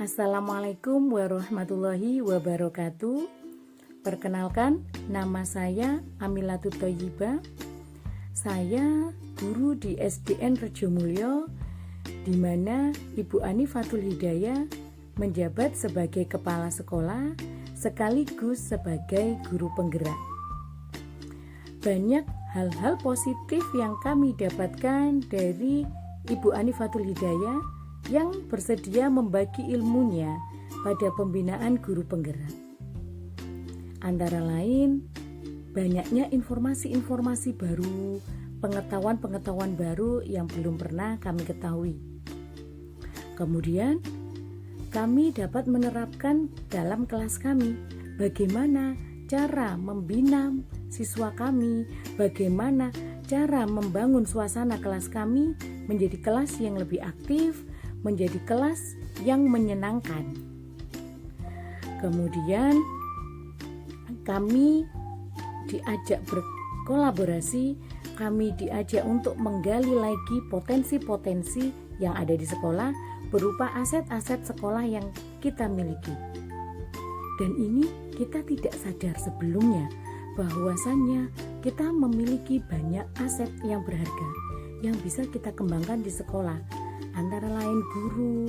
Assalamualaikum warahmatullahi wabarakatuh. Perkenalkan, nama saya Amilatut Thoyibah. Saya guru di SDN Rejomulyo, di mana Ibu Anifatul Hidayah menjabat sebagai kepala sekolah sekaligus sebagai guru penggerak. Banyak hal-hal positif yang kami dapatkan dari Ibu Anifatul Hidayah yang bersedia membagi ilmunya pada pembinaan guru penggerak. Antara lain, banyaknya informasi-informasi baru, pengetahuan-pengetahuan baru yang belum pernah kami ketahui. Kemudian, kami dapat menerapkan dalam kelas kami bagaimana cara membina siswa kami, bagaimana cara membangun suasana kelas kami menjadi kelas yang lebih aktif, menjadi kelas yang menyenangkan. Kemudian kami diajak berkolaborasi, kami diajak untuk menggali lagi potensi-potensi yang ada di sekolah berupa aset-aset sekolah yang kita miliki. Dan ini kita tidak sadar sebelumnya bahwasannya kita memiliki banyak aset yang berharga yang bisa kita kembangkan di sekolah. Antara lain guru,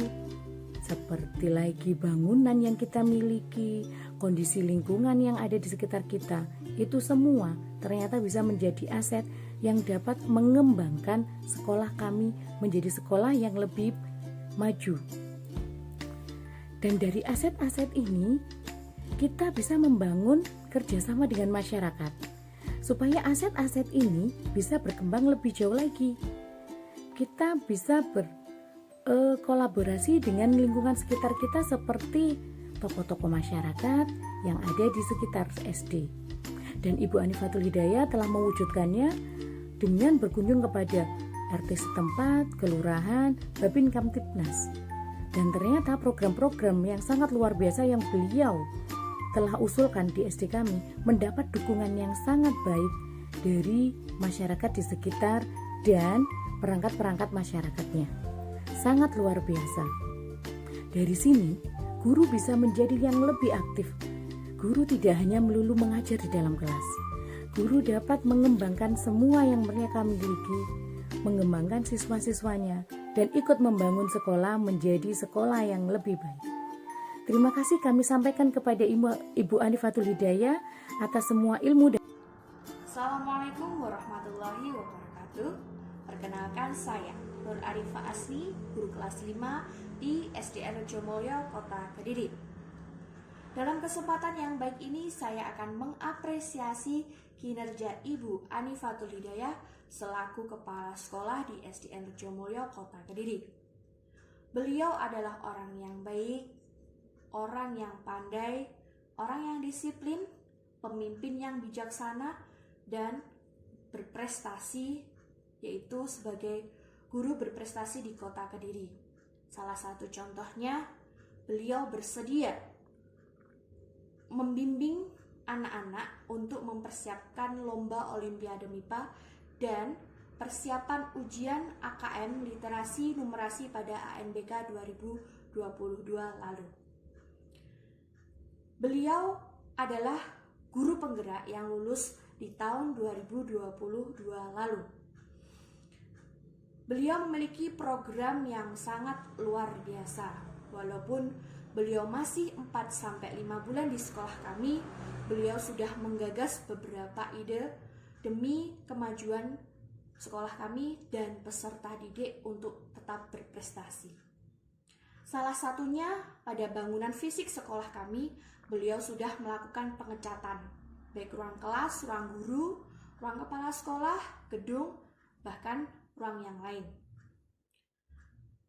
seperti lagi bangunan yang kita miliki, kondisi lingkungan yang ada di sekitar kita. Itu semua ternyata bisa menjadi aset yang dapat mengembangkan sekolah kami menjadi sekolah yang lebih maju. Dan dari aset-aset ini, kita bisa membangun kerjasama dengan masyarakat supaya aset-aset ini bisa berkembang lebih jauh lagi. Kita bisa berkolaborasi dengan lingkungan sekitar kita seperti tokoh-tokoh masyarakat yang ada di sekitar SD. Dan Ibu Anifatul Hidayah telah mewujudkannya dengan berkunjung kepada RT setempat, kelurahan, Babin Kamtibnas. Dan ternyata program-program yang sangat luar biasa yang beliau telah usulkan di SD kami mendapat dukungan yang sangat baik dari masyarakat di sekitar dan perangkat-perangkat masyarakatnya. Sangat luar biasa. Dari sini, guru bisa menjadi yang lebih aktif. Guru tidak hanya melulu mengajar di dalam kelas. Guru dapat mengembangkan semua yang mereka miliki, mengembangkan siswa-siswanya, dan ikut membangun sekolah menjadi sekolah yang lebih baik. Terima kasih kami sampaikan kepada Ibu Anifatul Hidayah atas semua ilmu. Assalamualaikum warahmatullahi wabarakatuh. Perkenalkan saya Nur Arifah Asli, guru kelas 5 di SDN Rejomulyo, Kota Kediri. Dalam kesempatan yang baik ini saya akan mengapresiasi kinerja Ibu Anifatul Hidayah selaku kepala sekolah di SDN Rejomulyo, Kota Kediri. Beliau adalah orang yang baik, orang yang pandai, orang yang disiplin, pemimpin yang bijaksana, dan berprestasi, yaitu sebagai guru berprestasi di Kota Kediri. Salah satu contohnya, beliau bersedia membimbing anak-anak untuk mempersiapkan lomba Olimpiade MIPA dan persiapan ujian AKM Literasi Numerasi pada ANBK 2022 lalu. Beliau adalah guru penggerak yang lulus di tahun 2022 lalu. Beliau memiliki program yang sangat luar biasa. Walaupun beliau masih 4-5 bulan di sekolah kami, beliau sudah menggagas beberapa ide demi kemajuan sekolah kami dan peserta didik untuk tetap berprestasi. Salah satunya pada bangunan fisik sekolah kami, beliau sudah melakukan pengecatan, baik ruang kelas, ruang guru, ruang kepala sekolah, gedung, bahkan ruang yang lain.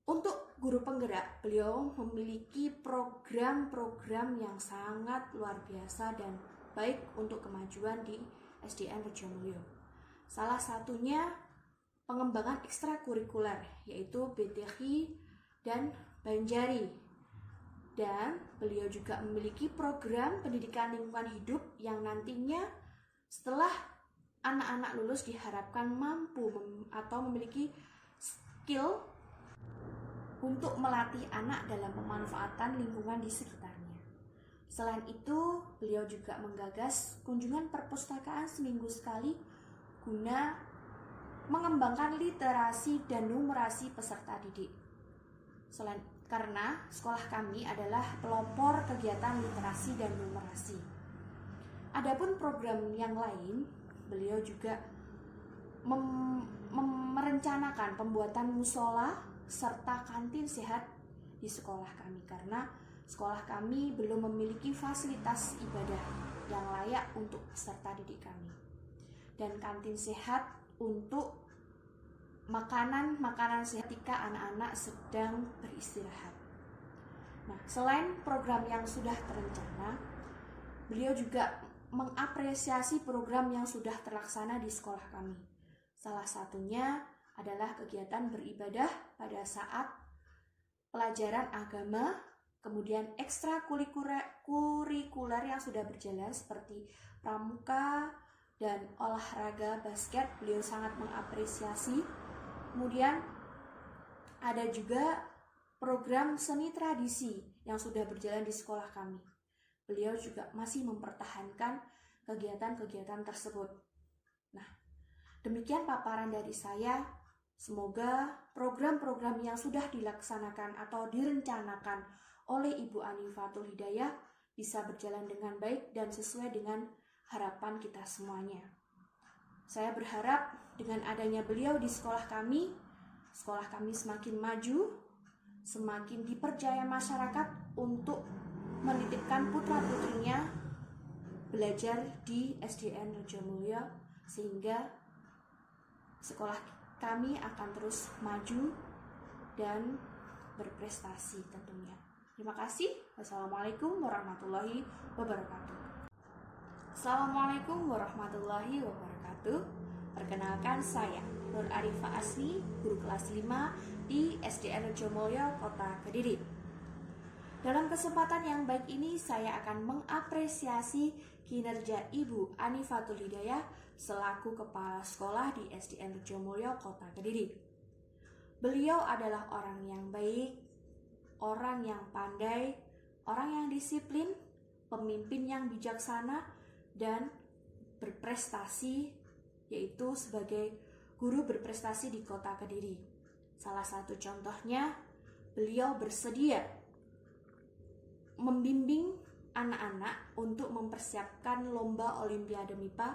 Untuk guru penggerak, beliau memiliki program-program yang sangat luar biasa dan baik untuk kemajuan di SDN Rejomulyo. Salah satunya pengembangan ekstrakurikuler, yaitu BTI dan Banjari. Dan beliau juga memiliki program pendidikan lingkungan hidup yang nantinya setelah anak-anak lulus diharapkan mampu atau memiliki skill untuk melatih anak dalam pemanfaatan lingkungan di sekitarnya. Selain itu, beliau juga menggagas kunjungan perpustakaan seminggu sekali guna mengembangkan literasi dan numerasi peserta didik. Karena sekolah kami adalah pelopor kegiatan literasi dan numerasi. Adapun program yang lain, beliau juga merencanakan pembuatan musola serta kantin sehat di sekolah kami, karena sekolah kami belum memiliki fasilitas ibadah yang layak untuk peserta didik kami. Dan kantin sehat untuk makanan sehat ketika anak-anak sedang beristirahat. Nah, selain program yang sudah terencana, beliau juga mengapresiasi program yang sudah terlaksana di sekolah kami. Salah satunya adalah kegiatan beribadah pada saat pelajaran agama, kemudian ekstrakurikuler yang sudah berjalan seperti pramuka dan olahraga basket, beliau sangat mengapresiasi. Kemudian ada juga program seni tradisi yang sudah berjalan di sekolah kami. Beliau juga masih mempertahankan kegiatan-kegiatan tersebut. Nah, demikian paparan dari saya. Semoga program-program yang sudah dilaksanakan atau direncanakan oleh Ibu Anifatul Hidayah bisa berjalan dengan baik dan sesuai dengan harapan kita semuanya. Saya berharap dengan adanya beliau di sekolah kami semakin maju, semakin dipercaya masyarakat untuk menitipkan putra-putrinya belajar di SDN Rejomulyo, sehingga sekolah kami akan terus maju dan berprestasi tentunya. Terima kasih. Wassalamualaikum warahmatullahi wabarakatuh. Assalamualaikum warahmatullahi wabarakatuh. Perkenalkan saya Nur Arifah Asni, guru kelas 5 di SDN Rejomulyo, Kota Kediri. Dalam kesempatan yang baik ini saya akan mengapresiasi kinerja Ibu Anifatul Hidayah selaku kepala sekolah di SDN Rejomulyo, Kota Kediri. Beliau adalah orang yang baik, orang yang pandai, orang yang disiplin, pemimpin yang bijaksana, dan berprestasi, yaitu sebagai guru berprestasi di Kota Kediri. Salah satu contohnya, beliau bersedia membimbing anak-anak untuk mempersiapkan lomba Olimpiade MIPA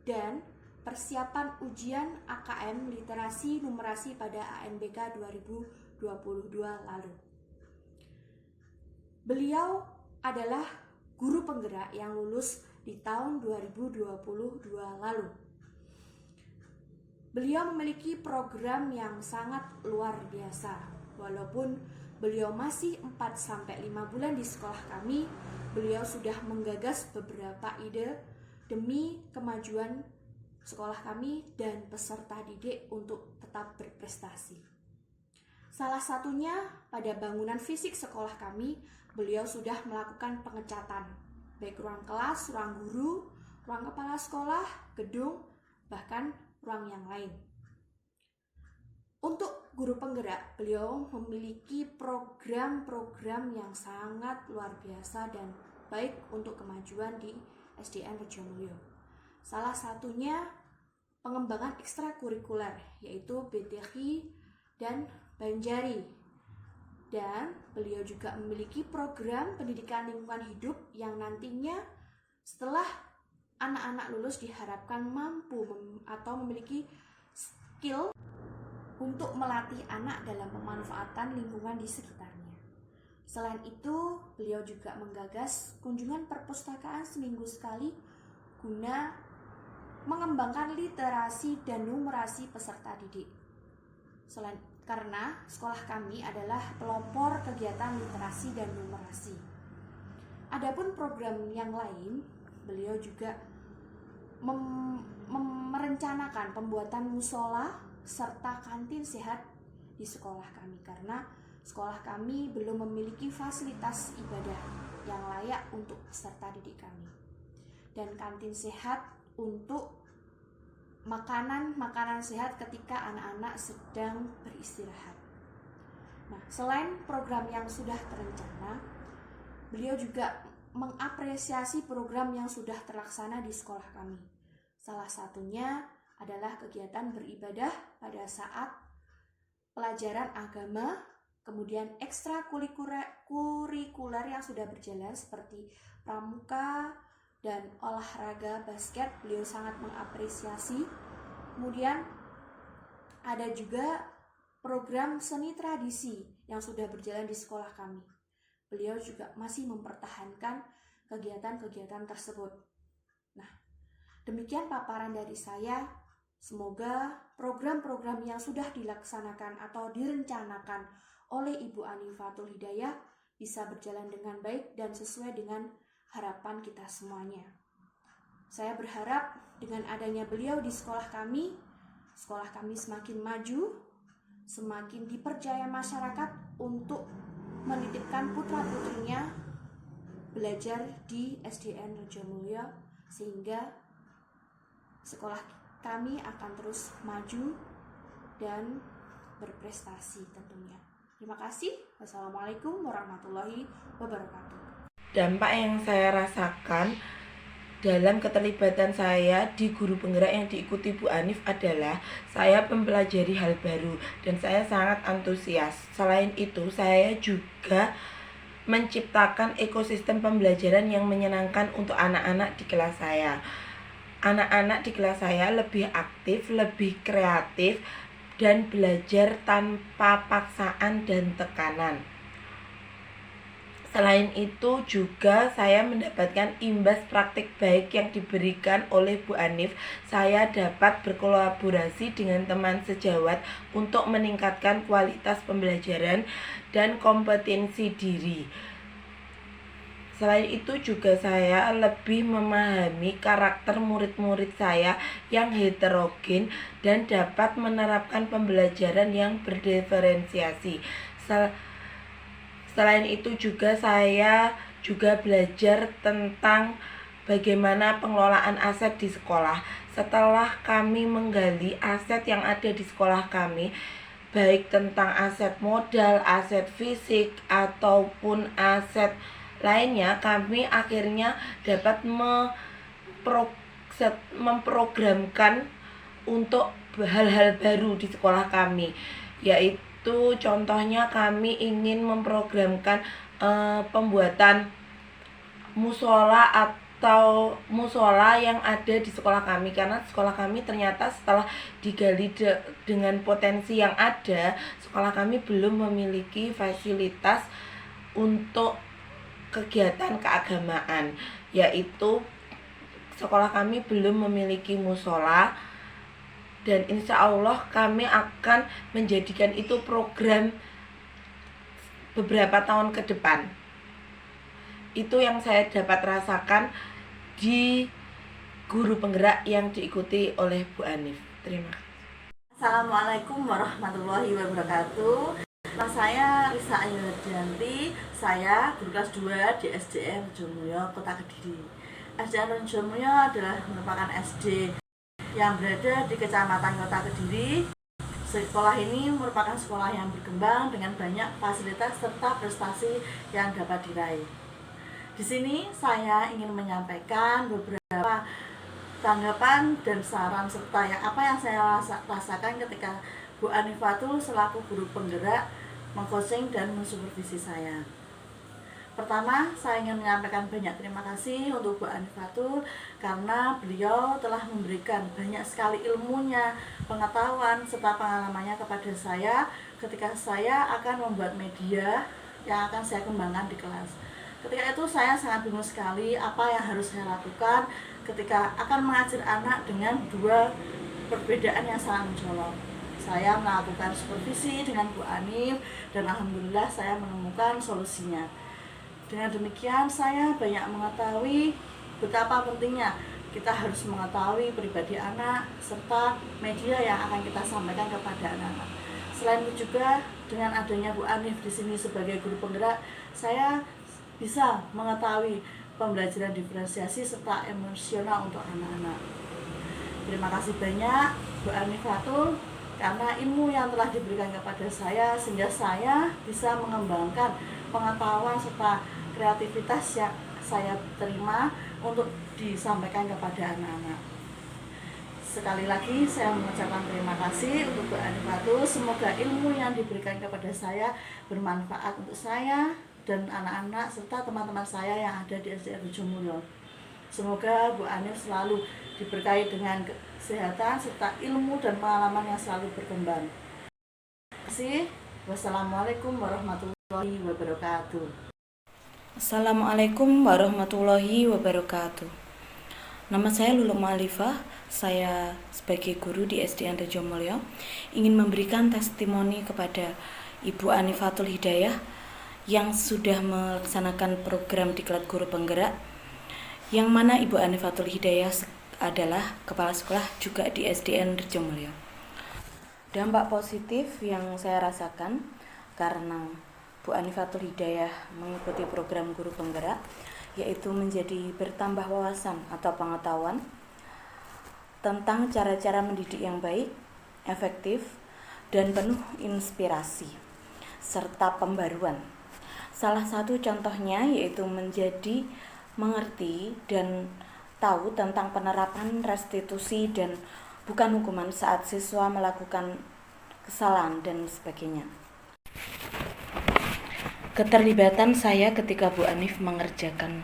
dan persiapan ujian AKM Literasi Numerasi pada ANBK 2022 lalu. Beliau adalah guru penggerak yang lulus di tahun 2022 lalu. Beliau memiliki program yang sangat luar biasa. Walaupun beliau masih 4-5 bulan di sekolah kami, beliau sudah menggagas beberapa ide demi kemajuan sekolah kami dan peserta didik untuk tetap berprestasi. Salah satunya pada bangunan fisik sekolah kami, beliau sudah melakukan pengecatan, baik ruang kelas, ruang guru, ruang kepala sekolah, gedung, bahkan ruang yang lain. Untuk guru penggerak, beliau memiliki program-program yang sangat luar biasa dan baik untuk kemajuan di SDN Rejomulyo. Salah satunya pengembangan ekstrakurikuler, yaitu BTI dan Banjari. Dan beliau juga memiliki program pendidikan lingkungan hidup yang nantinya setelah anak-anak lulus diharapkan mampu atau memiliki skill untuk melatih anak dalam pemanfaatan lingkungan di sekitarnya. Selain itu, beliau juga menggagas kunjungan perpustakaan seminggu sekali guna mengembangkan literasi dan numerasi peserta didik. Karena sekolah kami adalah pelopor kegiatan literasi dan numerasi. Adapun program yang lain, beliau juga merencanakan pembuatan musola serta kantin sehat di sekolah kami, karena sekolah kami belum memiliki fasilitas ibadah yang layak untuk peserta didik kami. Dan kantin sehat untuk makanan sehat ketika anak-anak sedang beristirahat. Nah, selain program yang sudah terencana, beliau juga mengapresiasi program yang sudah terlaksana di sekolah kami. Salah satunya adalah kegiatan beribadah pada saat pelajaran agama, kemudian ekstrakurikuler yang sudah berjalan seperti pramuka dan olahraga basket, beliau sangat mengapresiasi. Kemudian ada juga program seni tradisi yang sudah berjalan di sekolah kami. Beliau juga masih mempertahankan kegiatan-kegiatan tersebut. Nah, demikian paparan dari saya. Semoga program-program yang sudah dilaksanakan atau direncanakan oleh Ibu Anifatul Hidayah bisa berjalan dengan baik dan sesuai dengan harapan kita semuanya. Saya berharap dengan adanya beliau di sekolah kami semakin maju, semakin dipercaya masyarakat untuk menitipkan putra-putrinya belajar di SDN Rejomulyo, sehingga sekolah kami akan terus maju dan berprestasi tentunya. Terima kasih. Wassalamualaikum warahmatullahi wabarakatuh. Dampak yang saya rasakan dalam keterlibatan saya di guru penggerak yang diikuti Bu Anif adalah saya mempelajari hal baru dan saya sangat antusias. Selain itu, saya juga menciptakan ekosistem pembelajaran yang menyenangkan untuk anak-anak di kelas saya. Anak-anak di kelas saya lebih aktif, lebih kreatif, dan belajar tanpa paksaan dan tekanan. Selain itu juga saya mendapatkan imbas praktik baik yang diberikan oleh Bu Anif. Saya dapat berkolaborasi dengan teman sejawat untuk meningkatkan kualitas pembelajaran dan kompetensi diri. Selain itu juga saya lebih memahami karakter murid-murid saya yang heterogen dan dapat menerapkan pembelajaran yang berdiferensiasi. Selain itu juga saya juga belajar tentang bagaimana pengelolaan aset di sekolah. Setelah kami menggali aset yang ada di sekolah kami, baik tentang aset modal, aset fisik, ataupun aset lainnya, kami akhirnya dapat memprogramkan untuk hal-hal baru di sekolah kami, yaitu contohnya kami ingin memprogramkan pembuatan musola atau musola yang ada di sekolah kami, karena sekolah kami ternyata setelah digali dengan potensi yang ada, sekolah kami belum memiliki fasilitas untuk kegiatan keagamaan, yaitu sekolah kami belum memiliki musola. Dan insya Allah kami akan menjadikan itu program beberapa tahun ke depan. Itu yang saya dapat rasakan di guru penggerak yang diikuti oleh Bu Anif. Terima kasih. Assalamualaikum warahmatullahi wabarakatuh. Nama saya Risa Ayudianti. Saya guru kelas 2 di SDN Rejomulyo, Kota Kediri. SDN Rejomulyo adalah merupakan SD yang berada di Kecamatan Kota Kediri. Sekolah ini merupakan sekolah yang berkembang dengan banyak fasilitas serta prestasi yang dapat diraih. Di sini saya ingin menyampaikan beberapa tanggapan dan saran serta apa yang saya rasakan ketika Bu Anifatul selaku guru penggerak mengcoaching dan mensupervisi saya. Pertama, saya ingin menyampaikan banyak terima kasih untuk Bu Anifatul karena beliau telah memberikan banyak sekali ilmunya, pengetahuan, serta pengalamannya kepada saya ketika saya akan membuat media yang akan saya kembangkan di kelas. Ketika itu saya sangat bingung sekali apa yang harus saya lakukan ketika akan mengajar anak dengan dua perbedaan yang sangat mencolok. Saya melakukan supervisi dengan Bu Anif dan alhamdulillah saya menemukan solusinya. Dengan demikian saya banyak mengetahui betapa pentingnya kita harus mengetahui pribadi anak serta media yang akan kita sampaikan kepada anak-anak. Selain itu juga dengan adanya Bu Anif di sini sebagai guru penggerak, saya bisa mengetahui pembelajaran diferensiasi serta emosional untuk anak-anak. Terima kasih banyak Bu Anifatul. karena ilmu yang telah diberikan kepada saya sehingga saya bisa mengembangkan pengetahuan serta kreativitas yang saya terima untuk disampaikan kepada anak-anak. Sekali lagi saya mengucapkan terima kasih untuk Bu Anifatul. Semoga ilmu yang diberikan kepada saya bermanfaat untuk saya dan anak-anak serta teman-teman saya yang ada di SDN Rejomulyo. Semoga Bu Anif selalu diberkahi dengan kesehatan serta ilmu dan pengalaman yang selalu berkembang. Terima kasih. Wassalamualaikum warahmatullahi wabarakatuh. Assalamualaikum warahmatullahi wabarakatuh. Nama saya Lulu Ma'alifah. Saya sebagai guru di SDN Rejomulyo ingin memberikan testimoni kepada Ibu Anifatul Hidayah yang sudah melaksanakan program Diklat Guru Penggerak, yang mana Ibu Anifatul Hidayah adalah kepala sekolah juga di SDN Rejomulyo. Dampak positif yang saya rasakan karena Bu Anifatul Hidayah mengikuti program Guru Penggerak, yaitu menjadi bertambah wawasan atau pengetahuan tentang cara-cara mendidik yang baik, efektif, dan penuh inspirasi, serta pembaruan. Salah satu contohnya yaitu menjadi mengerti dan tahu tentang penerapan restitusi dan bukan hukuman saat siswa melakukan kesalahan dan sebagainya. Keterlibatan saya ketika Bu Anif mengerjakan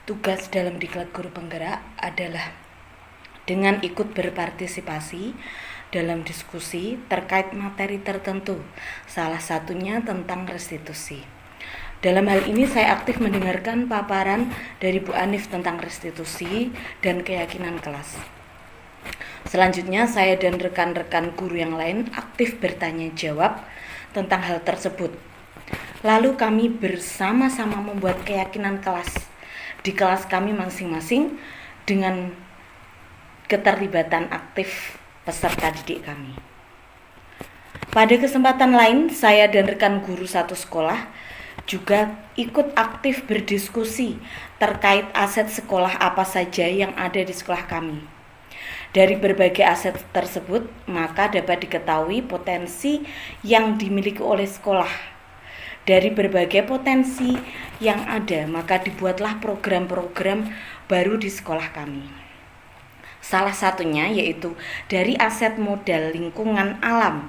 tugas dalam Diklat Guru Penggerak adalah dengan ikut berpartisipasi dalam diskusi terkait materi tertentu, salah satunya tentang restitusi. Dalam hal ini saya aktif mendengarkan paparan dari Bu Anif tentang restitusi dan keyakinan kelas. Selanjutnya saya dan rekan-rekan guru yang lain aktif bertanya jawab tentang hal tersebut. Lalu kami bersama-sama membuat keyakinan kelas di kelas kami masing-masing dengan keterlibatan aktif peserta didik kami. Pada kesempatan lain, saya dan rekan guru satu sekolah juga ikut aktif berdiskusi terkait aset sekolah apa saja yang ada di sekolah kami. Dari berbagai aset tersebut, maka dapat diketahui potensi yang dimiliki oleh sekolah. Dari berbagai potensi yang ada, maka dibuatlah program-program baru di sekolah kami. Salah satunya yaitu dari aset modal lingkungan alam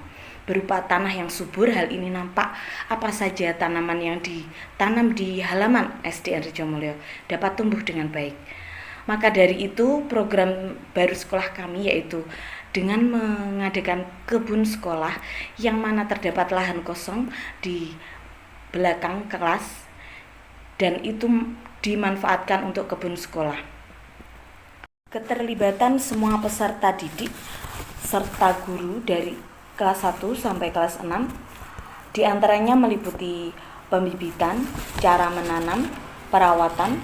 berupa tanah yang subur. Hal ini nampak apa saja tanaman yang ditanam di halaman SDN Rejomulyo dapat tumbuh dengan baik. Maka dari itu program baru sekolah kami yaitu dengan mengadakan kebun sekolah yang mana terdapat lahan kosong di belakang kelas dan itu dimanfaatkan untuk kebun sekolah. Keterlibatan semua peserta didik serta guru dari kelas 1 sampai kelas 6 diantaranya meliputi pembibitan, cara menanam, perawatan,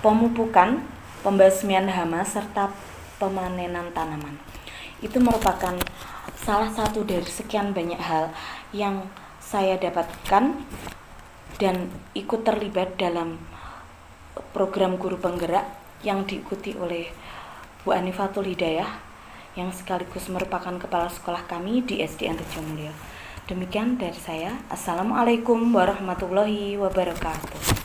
pemupukan, pembasmian hama, serta pemanenan tanaman. Itu merupakan salah satu dari sekian banyak hal yang saya dapatkan dan ikut terlibat dalam program Guru Penggerak yang diikuti oleh Bu Anifatul Hidayah yang sekaligus merupakan kepala sekolah kami di SDN Rejomulyo. Demikian dari saya. Assalamualaikum warahmatullahi wabarakatuh.